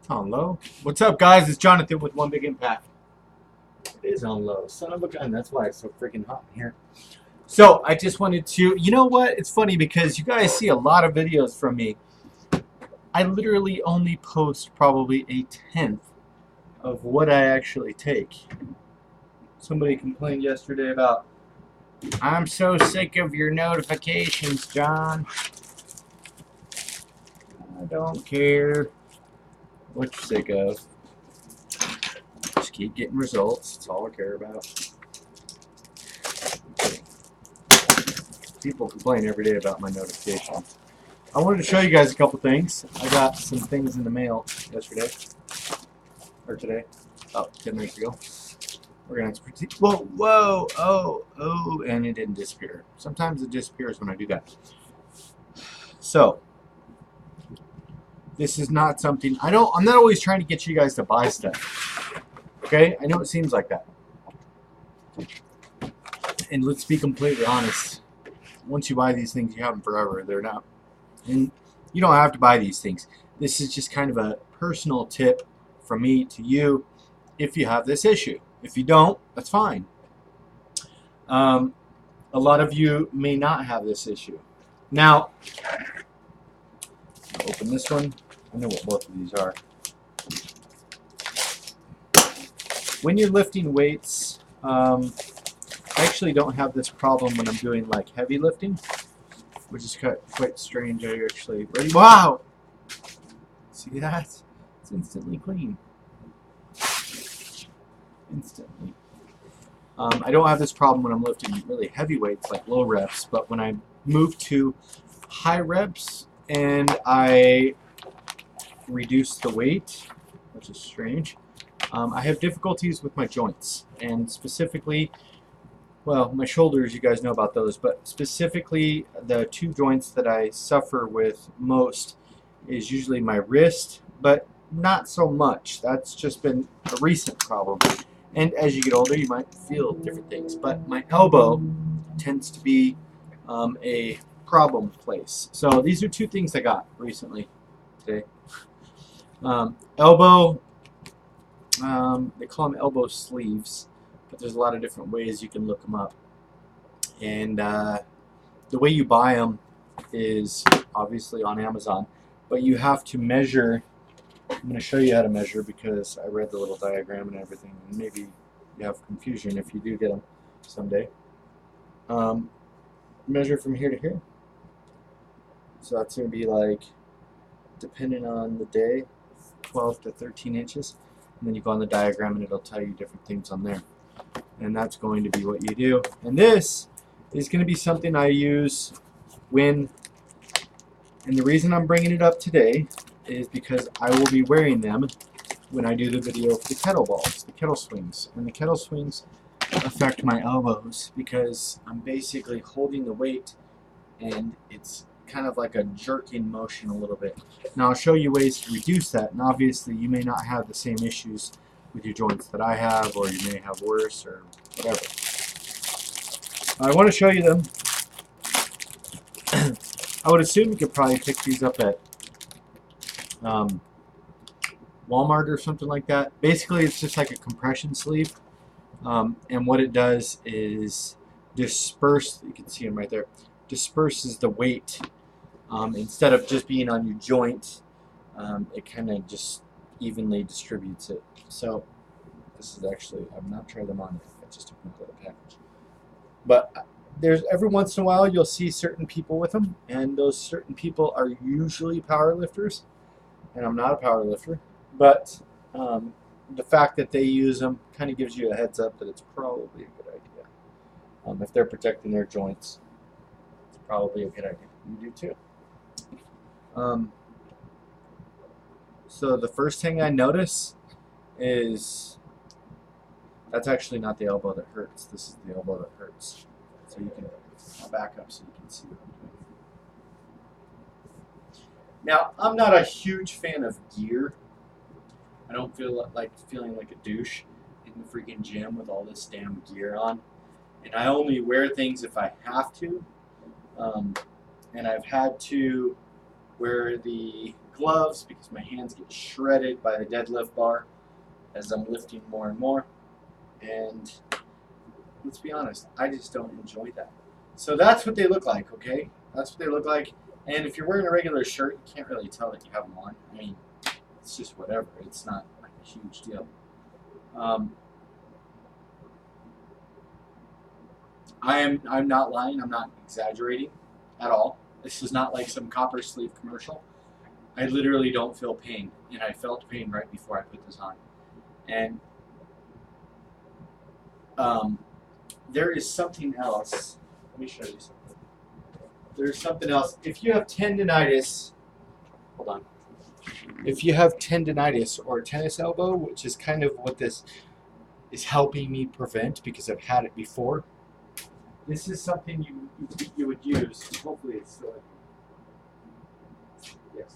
On low. What's up, guys? It's Jonathan with One Big Impact. It is on low. Son of a gun. That's why it's so freaking hot in here. So I just wanted to, you know what? It's funny because you guys see a lot of videos from me. I literally only post probably a tenth of what I actually take. Somebody complained yesterday about, I'm so sick of your notifications, John. I don't care what you're sick of. Just keep getting results. That's all I care about. People complain every day about my notifications. I wanted to show you guys a couple things. I got some things in the mail yesterday. Or today. Oh, 10 minutes ago. We're going to... Whoa, oh, and it didn't disappear. Sometimes it disappears when I do that. So, this is not something... I'm not always trying to get you guys to buy stuff. Okay? I know it seems like that. And let's be completely honest. Once you buy these things, you have them forever. They're not... And you don't have to buy these things. This is just kind of a personal tip from me to you if you have this issue. If you don't, that's fine. A lot of you may not have this issue. Now, I'll open this one. I know what both of these are. When you're lifting weights, I actually don't have this problem when I'm doing like heavy lifting, which is quite strange. I actually wow, see that? It's instantly clean. Instantly. I don't have this problem when I'm lifting really heavy weights like low reps, but when I move to high reps and I reduce the weight, which is strange, I have difficulties with my joints, and specifically, well, my shoulders, you guys know about those, but specifically the two joints that I suffer with most is usually my wrist, but not so much. That's just been a recent problem. And as you get older, you might feel different things. But my elbow tends to be a problem place. So these are two things I got recently today. Elbow, they call them elbow sleeves, but there's a lot of different ways you can look them up. And the way you buy them is obviously on Amazon, but you have to measure. I'm going to show you how to measure because I read the little diagram and everything, and maybe you have confusion if you do get them someday. Measure from here to here. So that's going to be like, depending on the day, 12 to 13 inches. And then you go on the diagram and it'll tell you different things on there. And that's going to be what you do. And this is going to be something I use when, and the reason I'm bringing it up today is because I will be wearing them when I do the video for the kettlebells, the kettle swings. And the kettle swings affect my elbows because I'm basically holding the weight and it's kind of like a jerking motion a little bit. Now I'll show you ways to reduce that, and obviously you may not have the same issues with your joints that I have, or you may have worse or whatever. I want to show you them. I would assume you could probably pick these up at Walmart or something like that. Basically, it's just like a compression sleeve, and what it does is disperse. You can see them right there. Disperses the weight instead of just being on your joint. It kind of just evenly distributes it. So this is actually, I've not tried them on yet. I just opened the package. But there's every once in a while you'll see certain people with them, and those certain people are usually power lifters. And I'm not a power lifter, but the fact that they use them kind of gives you a heads up that it's probably a good idea. If they're protecting their joints, it's probably a good idea. You do too. So the first thing I notice is that's actually not the elbow that hurts. This is the elbow that hurts. So you can back up so you can see what I'm doing. Now, I'm not a huge fan of gear. I don't feel like feeling like a douche in the freaking gym with all this damn gear on. And I only wear things if I have to. And I've had to wear the gloves because my hands get shredded by the deadlift bar as I'm lifting more and more. And let's be honest, I just don't enjoy that. So that's what they look like, okay? That's what they look like. And if you're wearing a regular shirt, you can't really tell that you have them on. I mean, it's just whatever. It's not like a huge deal. I'm not lying. I'm not exaggerating at all. This is not like some copper sleeve commercial. I literally don't feel pain, and I felt pain right before I put this on. And there is something else. Let me show you something. There's something else. If you have tendonitis, hold on. If you have tendonitis or tennis elbow, which is kind of what this is helping me prevent because I've had it before, this is something you would use. Hopefully it's still. Yes.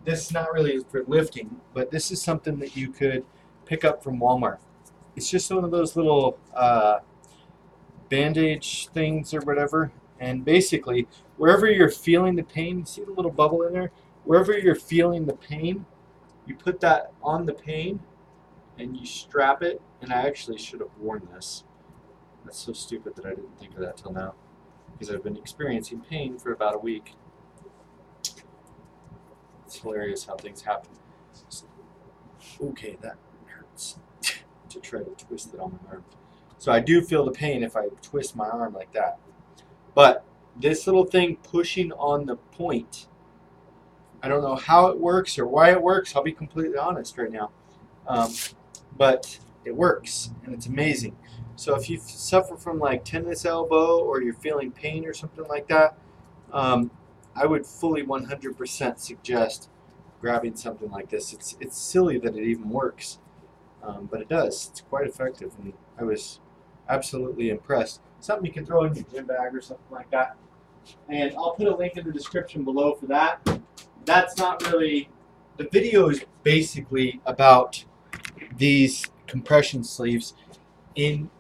This is not really for lifting, but this is something that you could pick up from Walmart. It's just one of those little bandage things or whatever. And basically, wherever you're feeling the pain, you see the little bubble in there? Wherever you're feeling the pain, you put that on the pain and you strap it. And I actually should have worn this. That's so stupid that I didn't think of that till now, because I've been experiencing pain for about a week. It's hilarious how things happen. Okay, that hurts to try to twist it on my arm. So I do feel the pain if I twist my arm like that. But this little thing pushing on the point, I don't know how it works or why it works. I'll be completely honest right now. But it works, and it's amazing. So if you suffer from like tennis elbow or you're feeling pain or something like that, I would fully 100% suggest grabbing something like this. It's silly that it even works, but it does. It's quite effective, and I was absolutely impressed. Something you can throw in your gym bag or something like that. And I'll put a link in the description below for that. That's not really, the video is basically about these compression sleeves in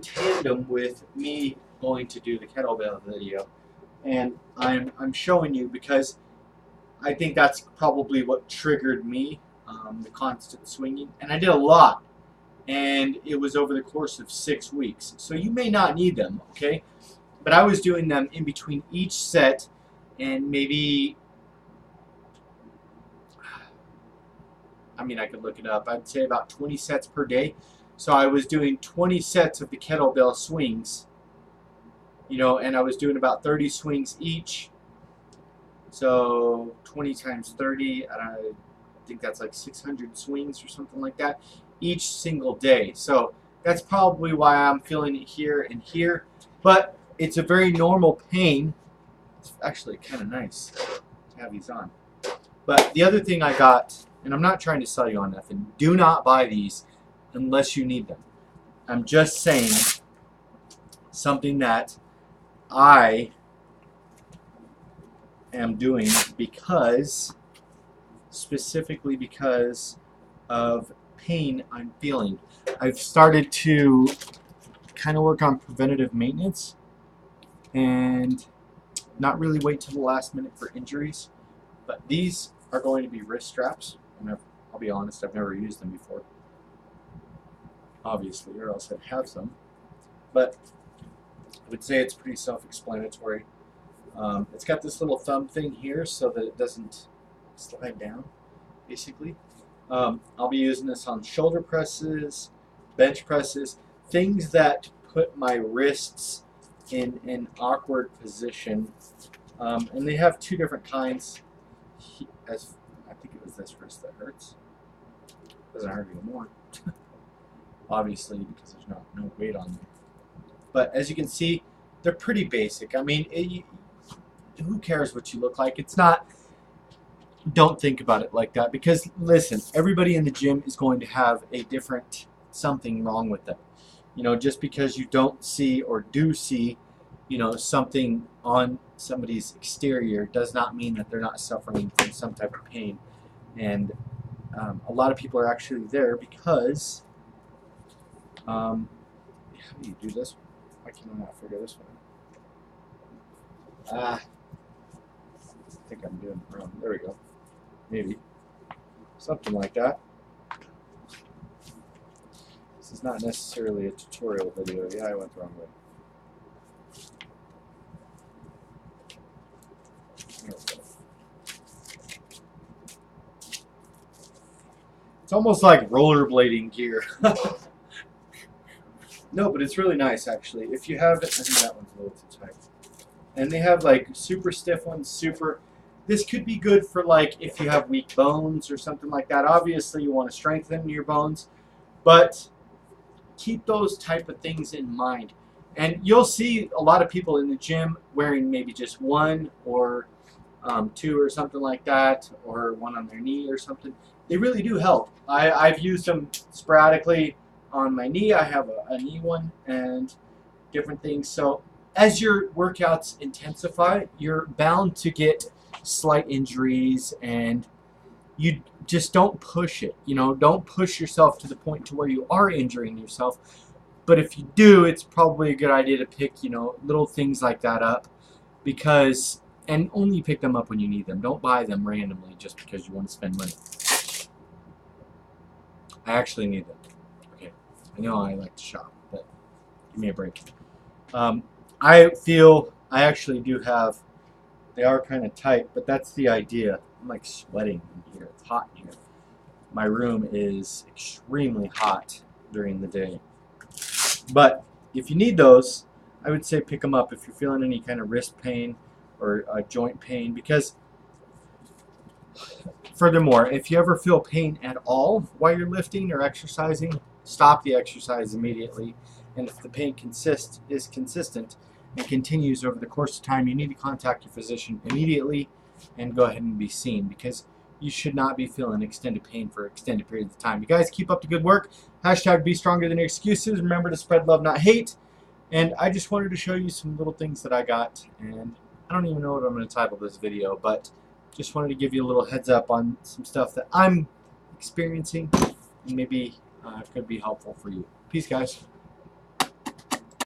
tandem with me going to do the kettlebell video. And I'm showing you because I think that's probably what triggered me, the constant swinging. And I did a lot, and it was over the course of 6 weeks. So you may not need them, okay? But I was doing them in between each set, and maybe, I mean, I could look it up. I'd say about 20 sets per day. So I was doing 20 sets of the kettlebell swings, you know, and I was doing about 30 swings each. So 20 times 30, I think that's like 600 swings or something like that each single day. So that's probably why I'm feeling it here and here. But it's a very normal pain. It's actually kind of nice to have these on. But the other thing I got, and I'm not trying to sell you on nothing, do not buy these unless you need them. I'm just saying something that I am doing because, specifically because of pain I'm feeling. I've started to kind of work on preventative maintenance and not really wait till the last minute for injuries. But these are going to be wrist straps. I'll be honest, I've never used them before, obviously, or else I'd have some. But I would say it's pretty self-explanatory. It's got this little thumb thing here so that it doesn't slide down, basically. I'll be using this on shoulder presses, bench presses, things that put my wrists in an awkward position. And they have two different kinds. As I think it was this wrist that hurts. Doesn't hurt anymore. Obviously, because there's no weight on there. But as you can see, they're pretty basic. I mean, who cares what you look like? It's not. Don't think about it like that, because listen, everybody in the gym is going to have a different something wrong with them. You know, just because you don't see or do see, you know, something on somebody's exterior does not mean that they're not suffering from some type of pain. And a lot of people are actually there because how do you do this? Why can I not figure this one out? think I'm doing it wrong. There we go. Maybe. Something like that. This is not necessarily a tutorial video. Yeah, I went the wrong way. There we go. It's almost like rollerblading gear. No, but it's really nice actually. If you have it, I think that one's a little too tight. And they have like super stiff ones, super. This could be good for like if you have weak bones or something like that. Obviously, you want to strengthen your bones, but keep those type of things in mind. And you'll see a lot of people in the gym wearing maybe just one or two or something like that, or one on their knee or something. They really do help. I've used them sporadically on my knee. I have a knee one and different things. So as your workouts intensify, you're bound to get slight injuries, and you just don't push it. You know, don't push yourself to the point to where you are injuring yourself. But if you do, it's probably a good idea to pick, you know, little things like that up, because, and only pick them up when you need them. Don't buy them randomly just because you want to spend money. I actually need them. Okay, I know I like to shop, but give me a break. I feel I actually do have, they are kind of tight, but that's the idea. I'm like sweating in here. It's hot in here. My room is extremely hot during the day. But if you need those, I would say pick them up if you're feeling any kind of wrist pain or joint pain, because furthermore, if you ever feel pain at all while you're lifting or exercising, stop the exercise immediately. And if the pain is consistent and continues over the course of time, you need to contact your physician immediately and go ahead and be seen, because you should not be feeling extended pain for extended periods of time. You guys keep up the good work. Hashtag be stronger than your excuses. Remember to spread love, not hate. And I just wanted to show you some little things that I got. And I don't even know what I'm going to title this video, but just wanted to give you a little heads up on some stuff that I'm experiencing and maybe could be helpful for you. Peace, guys.